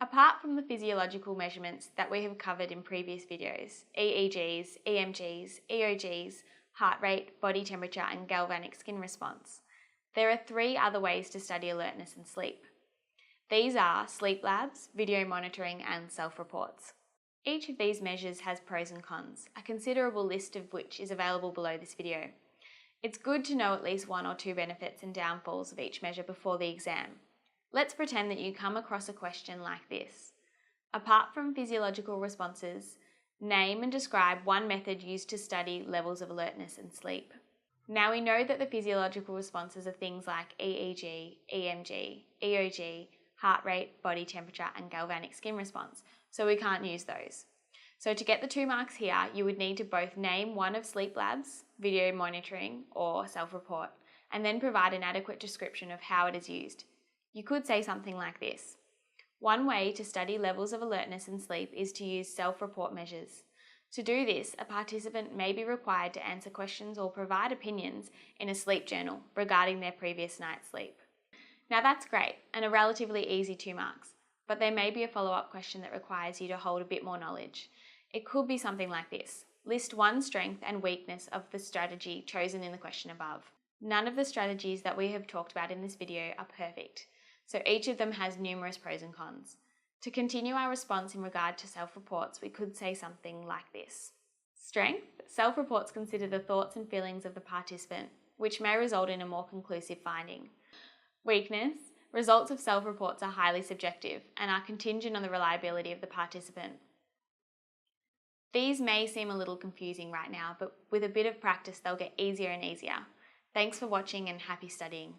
Apart from the physiological measurements that we have covered in previous videos, EEGs, EMGs, EOGs, heart rate, body temperature, and galvanic skin response, there are 3 other ways to study alertness and sleep. These are sleep labs, video monitoring, and self-reports. Each of these measures has pros and cons, a considerable list of which is available below this video. It's good to know at least 1 or 2 benefits and downfalls of each measure before the exam. Let's pretend that you come across a question like this. Apart from physiological responses, name and describe one method used to study levels of alertness and sleep. Now we know that the physiological responses are things like EEG, EMG, EOG, heart rate, body temperature, and galvanic skin response, so we can't use those. So to get the 2 marks here, you would need to both name one of sleep labs, video monitoring, or self-report, and then provide an adequate description of how it is used. You could say something like this. One way to study levels of alertness and sleep is to use self-report measures. To do this, a participant may be required to answer questions or provide opinions in a sleep journal regarding their previous night's sleep. Now that's great and a relatively easy 2 marks, but there may be a follow-up question that requires you to hold a bit more knowledge. It could be something like this. List one strength and weakness of the strategy chosen in the question above. None of the strategies that we have talked about in this video are perfect, so each of them has numerous pros and cons. To continue our response in regard to self-reports, we could say something like this. Strength. Self-reports consider the thoughts and feelings of the participant, which may result in a more conclusive finding. Weakness. Results of self-reports are highly subjective and are contingent on the reliability of the participant. These may seem a little confusing right now, but with a bit of practice they'll get easier and easier. Thanks for watching and happy studying.